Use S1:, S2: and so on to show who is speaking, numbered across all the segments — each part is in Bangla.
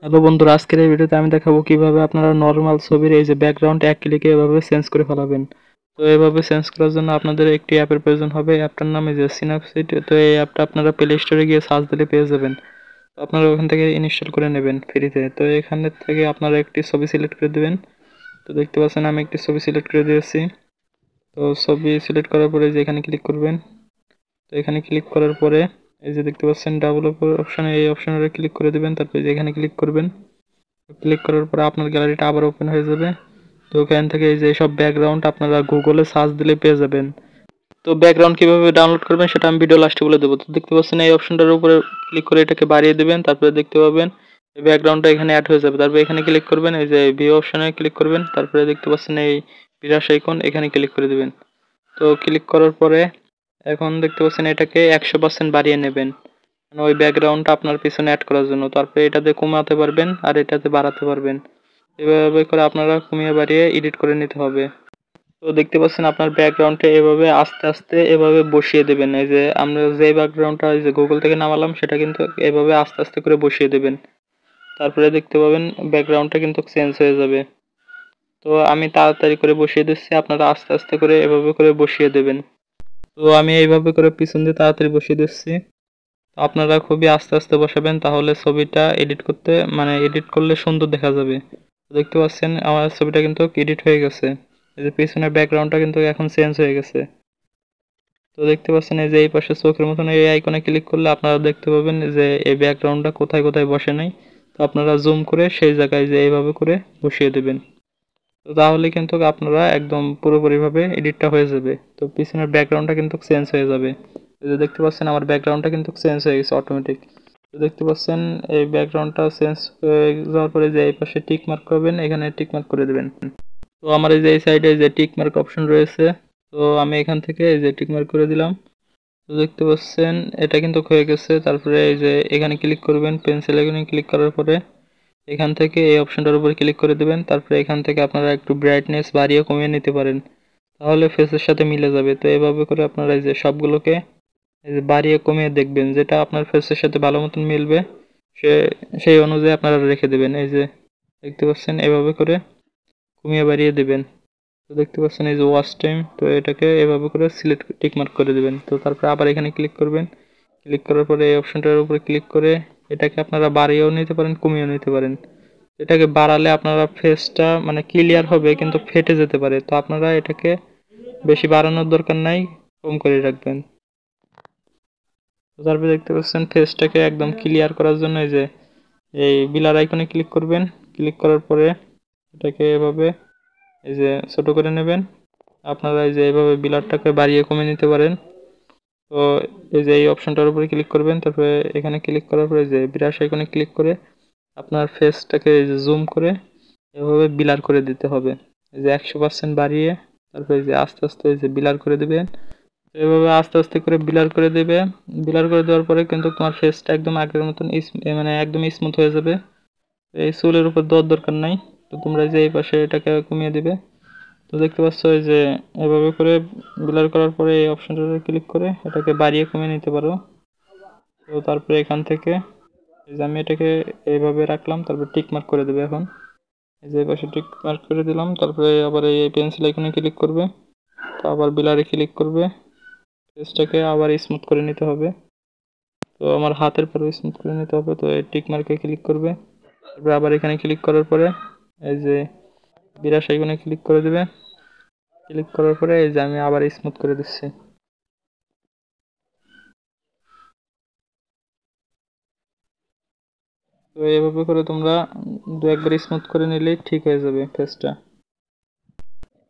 S1: হ্যালো বন্ধুরা, আজকের এই ভিডিওতে আমি দেখাবো কিভাবে আপনারা নরমাল ছবির এই যে ব্যাকগ্রাউন্ড এক ক্লিকে এভাবে চেঞ্জ করে ফেলাবেন। তো এভাবে চেঞ্জ করার জন্য আপনাদের একটি অ্যাপের প্রয়োজন হবে। অ্যাপটার নাম এই যে সিনাপসিড। তো এই অ্যাপটা আপনারা প্লে স্টোরে গিয়ে সার্চ দিলে পেয়ে যাবেন। তো আপনারা ওখান থেকে ইনস্টল করে নেবেন ফ্রিতে। তো এখান থেকে আপনারা একটি ছবি সিলেক্ট করে দেবেন। তো দেখতে পাচ্ছেন আমি একটি ছবি সিলেক্ট করে দিয়েছি। তো ছবি সিলেক্ট করার পরে যে এখানে ক্লিক করবেন। তো এখানে ক্লিক করার পরে এই যে দেখতে পাচ্ছেন ডাবল অপশনে, এই অপশনে ক্লিক করে দেবেন। তারপরে যে এখানে ক্লিক করবেন। ক্লিক করার পরে আপনার গ্যালারিটা আবার ওপেন হয়ে যাবে। তো ওখান থেকে এই যে সব ব্যাকগ্রাউন্ড আপনারা গুগলে সার্চ দিলে পেয়ে যাবেন। তো ব্যাকগ্রাউন্ড কিভাবে ডাউনলোড করবেন সেটা আমি ভিডিও লাস্টে বলে দেবো। তো দেখতে পাচ্ছেন এই অপশনটার উপরে ক্লিক করে এটাকে বাড়িয়ে দেবেন। তারপরে দেখতে পাবেন এই ব্যাকগ্রাউন্ডটা এখানে অ্যাড হয়ে যাবে। তারপরে এখানে ক্লিক করবেন, এই যে ভিউ অপশনে ক্লিক করবেন। তারপরে দেখতে পাচ্ছেন এই বিরাশ আইকন, এখানে ক্লিক করে দেবেন। তো ক্লিক করার পরে এখন দেখতে পাচ্ছেন এটাকে 100% বাড়িয়ে নেবেন, মানে ওই ব্যাকগ্রাউন্ডটা আপনার পিছনে অ্যাড করার জন্য। তারপরে এটাতে কমাতে পারবেন আর এটাতে বাড়াতে পারবেন। এভাবে করে আপনারা কমিয়ে বাড়িয়ে এডিট করে নিতে হবে। তো দেখতে পাচ্ছেন আপনার ব্যাকগ্রাউন্ডটা এভাবে আস্তে আস্তে এভাবে বসিয়ে দেবেন। এই যে আমরা যে ব্যাকগ্রাউন্ডটা এই যে গুগল থেকে নামালাম সেটা কিন্তু এভাবে আস্তে আস্তে করে বসিয়ে দেবেন। তারপরে দেখতে পাবেন ব্যাকগ্রাউন্ডটা কিন্তু চেঞ্জ হয়ে যাবে। তো আমি তাড়াতাড়ি করে বসিয়ে দিচ্ছি, আপনারা আস্তে আস্তে করে এভাবে করে বসিয়ে দেবেন। তো আমি এইভাবে করে পিছন দিয়ে তাড়াতাড়ি বসিয়ে দিচ্ছি। তো আপনারা খুবই আস্তে আস্তে বসাবেন, তাহলে ছবিটা এডিট করতে মানে এডিট করলে সুন্দর দেখা যাবে। দেখতে পাচ্ছেন আমার ছবিটা কিন্তু এডিট হয়ে গেছে। এই যে পিছনের ব্যাকগ্রাউন্ডটা কিন্তু এখন চেঞ্জ হয়ে গেছে। তো দেখতে পাচ্ছেন এই যে এই পাশে চোখের মতন এই আইকনে ক্লিক করলে আপনারা দেখতে পাবেন যে এই ব্যাকগ্রাউন্ডটা কোথায় কোথায় বসে নাই। তো আপনারা জুম করে সেই জায়গায় যে এইভাবে করে বসিয়ে দেবেন। তো তাহলে কিন্তু আপনারা একদম পুরোপুরিভাবে এডিটটা হয়ে যাবে। তো পিছনের ব্যাকগ্রাউন্ডটা কিন্তু চেঞ্জ হয়ে যাবে। এই যে দেখতে পাচ্ছেন আমার ব্যাকগ্রাউন্ডটা কিন্তু চেঞ্জ হয়ে গেছে অটোমেটিক। তো দেখতে পাচ্ছেন এই ব্যাকগ্রাউন্ডটা চেঞ্জ হয়ে যাওয়ার পরে যে এই পাশে টিক মার্ক করবেন, এখানে টিক মার্ক করে দেবেন। তো আমার এই যে এই সাইডে যে টিক মার্ক অপশন রয়েছে, তো আমি এখান থেকে এই যে টিক মার্ক করে দিলাম। তো দেখতে পাচ্ছেন এটা কিন্তু হয়ে গেছে। তারপরে এই যে এখানে ক্লিক করবেন, পেন্সিল আইকনে ক্লিক করার পরে এখান থেকে এই অপশনটার উপর ক্লিক করে দেবেন। তারপরে এখান থেকে আপনারা একটু ব্রাইটনেস বাড়িয়ে কমিয়ে নিতে পারেন, তাহলে ফেসের সাথে মিলে যাবে। তো এভাবে করে আপনারা এই যে সবগুলোকে এই যে বাড়িয়ে কমিয়ে দেখবেন, যেটা আপনার ফেসের সাথে ভালো মতন মিলবে সে সেই অনুযায়ী আপনারা রেখে দেবেন। এই যে দেখতে পাচ্ছেন এভাবে করে কমিয়ে বাড়িয়ে দেবেন। তো দেখতে পাচ্ছেন এই যে ওয়াচ টাইম, তো এটাকে এভাবে করে সিলেক্ট টিক মার্ক করে দেবেন। তো তারপরে আবার এখানে ক্লিক করবেন। ক্লিক করার পরে এই অপশনটার উপরে ক্লিক করে এটাকে আপনারা বাড়িয়েও নিতে পারেন, কমিয়েও নিতে পারেন। এটাকে বাড়ালে আপনারা ফেসটা মানে ক্লিয়ার হবে কিন্তু ফেটে যেতে পারে। তো আপনারা এটাকে বেশি বাড়ানোর দরকার নাই, কম করে রাখবেন। তো তারপরে দেখতে পাচ্ছেন ফেসটাকে একদম ক্লিয়ার করার জন্য এই যে এই বিলার আইকনে ক্লিক করবেন। ক্লিক করার পরে এটাকে এভাবে এই যে ছোট করে নেবেন। আপনারা এই যে এইভাবে বিলারটাকে বাড়িয়ে কমিয়ে নিতে পারেন। তো এই যে এই অপশনটার উপরে ক্লিক করবেন। তারপরে এখানে ক্লিক করার পরে যে ব্রাশ আইকনে ক্লিক করে আপনার ফেসটাকে এই যে জুম করে এভাবে বিলার করে দিতে হবে। এই যে 100% বাড়িয়ে তারপরে এই যে আস্তে আস্তে এই যে বিলার করে দিবেন। এভাবে আস্তে আস্তে করে বিলার করে দিবে। বিলার করে দেওয়ার পরে কিন্তু তোমার ফেসটা একদম আগের মতন মানে একদম স্মুথ হয়ে যাবে। এই চুলের উপর দেওয়ার দরকার নাই। তো তোমরা এই যে এই পাশে এটাকে কমিয়ে দিবে। তো দেখতে পাচ্ছ এই যে এভাবে করে ব্লার করার পরে এই অপশনটাতে ক্লিক করে এটাকে বাড়িয়ে কমিয়ে নিতে পারো। তো তারপরে এখান থেকে এই যে আমি এটাকে এইভাবে রাখলাম, তারপর টিক মার্ক করে দেবে। এখন এই যে পাশে টিক মার্ক করে দিলাম, তারপরে আবার এই পেন্সিল আইকনে ক্লিক করবে। তো আবার ব্লারে ক্লিক করবে, ফেসটাকে আবার স্মুথ করে নিতে হবে। তো আমার হাতের পরে স্মুথ করে নিতে হবে। তো এই টিক মার্কে ক্লিক করবে, তারপরে আবার এখানে ক্লিক করার পরে এই যে বিরাশ আইকনে ক্লিক করে দিবে। ক্লিক করার পরে এই যে আমি আবার স্মুথ করে দিচ্ছি। তো এভাবে করে তোমরা দু একবার স্মুথ করে নিলেই ঠিক হয়ে যাবে ফেসটা।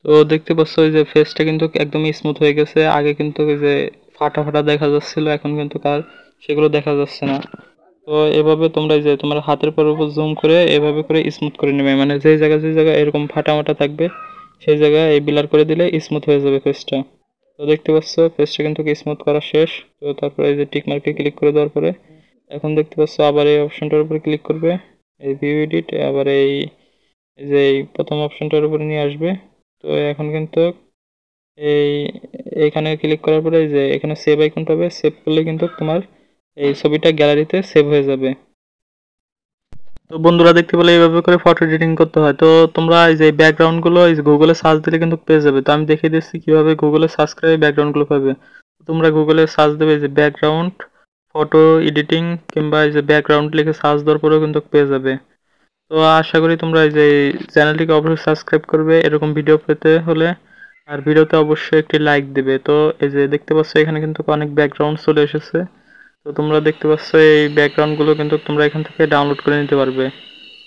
S1: তো দেখতে পাচ্ছ ওই যে ফেসটা কিন্তু একদম স্মুথ হয়ে গেছে। আগে কিন্তু ওই যে ফাটা ফাটা দেখা যাচ্ছিল, এখন কিন্তু আর সেগুলো দেখা যাচ্ছে না। তো এভাবে তোমরা এই যে তোমার হাতের উপর জুম করে এভাবে করে স্মুথ করে নেবে, মানে যে জায়গায় এরকম ফাটা মাটা থাকবে সেই জায়গায় এই বিলার করে দিলে স্মুথ হয়ে যাবে ফেসটা। তো দেখতে পাচ্ছ ফেসটা কিন্তু স্মুথ করা শেষ। তো তারপরে এই যে টিক মার্কে ক্লিক করে দেওয়ার পরে এখন দেখতে পাচ্ছ আবার এই অপশনটার উপরে ক্লিক করবে, এই ভিউ এডিট, আবার এই যে এই প্রথম অপশনটার উপরে নিয়ে আসবে। তো এখন কিন্তু এই এইখানে ক্লিক করার পরে এই যে এখানে সেভ আইকন পাবে, সেভ করলে কিন্তু তোমার এই ছবিটা গ্যালারিতে সেভ হয়ে যাবে। তো বন্ধুরা দেখতে পেলে এইভাবে করে ফটো এডিটিং করতে হয়। তো তোমরা এই যে ব্যাকগ্রাউন্ড গুলো এই যে গুগলে সার্চ দিলে কিন্তু পেয়ে যাবে। তো আমি দেখিয়ে দিচ্ছি কিভাবে গুগলে সার্চ করে ব্যাকগ্রাউন্ড গুলো পাবে। তোমরা গুগলে সার্চ দেবে এই যে ব্যাকগ্রাউন্ড ফটো এডিটিং কিংবা এই যে ব্যাকগ্রাউন্ড লিখে সার্চ দেওয়ার পরেও কিন্তু পেয়ে যাবে। তো আশা করি তোমরা এই যে চ্যানেলটিকে অবশ্যই সাবস্ক্রাইব করবে এরকম ভিডিও পেতে হলে, আর ভিডিওতে অবশ্যই একটি লাইক দিবে। তো এই যে দেখতে পাচ্ছ এখানে কিন্তু অনেক ব্যাকগ্রাউন্ড চলে এসেছে। তো তোমরা দেখতে পাচ্ছ এই ব্যাকগ্রাউন্ড গুলো কিন্তু তোমরা এখান থেকে ডাউনলোড করে নিতে পারবে।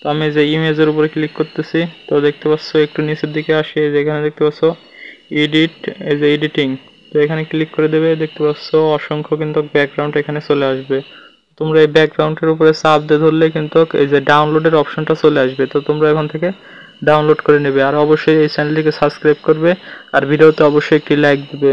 S1: তো আমি যে ইমেজের উপরে ক্লিক করতেছি, তো দেখতে পাচ্ছ একটু নিচের দিকে আসে যেখানে দেখতে পাচ্ছ এডিট, এই যে এডিটিং, তো এখানে ক্লিক করে দেবে। দেখতে পাচ্ছ অসংখ্য কিন্তু ব্যাকগ্রাউন্ড এখানে চলে আসবে। তোমরা এই ব্যাকগ্রাউন্ডের উপরে চাপ দিয়ে ধরলে কিন্তু এই যে ডাউনলোডের অপশনটা চলে আসবে। তো তোমরা এখান থেকে ডাউনলোড করে নেবে। আর অবশ্যই এই চ্যানেলটিকে সাবস্ক্রাইব করবে আর ভিডিওতে অবশ্যই একটি লাইক দিবে।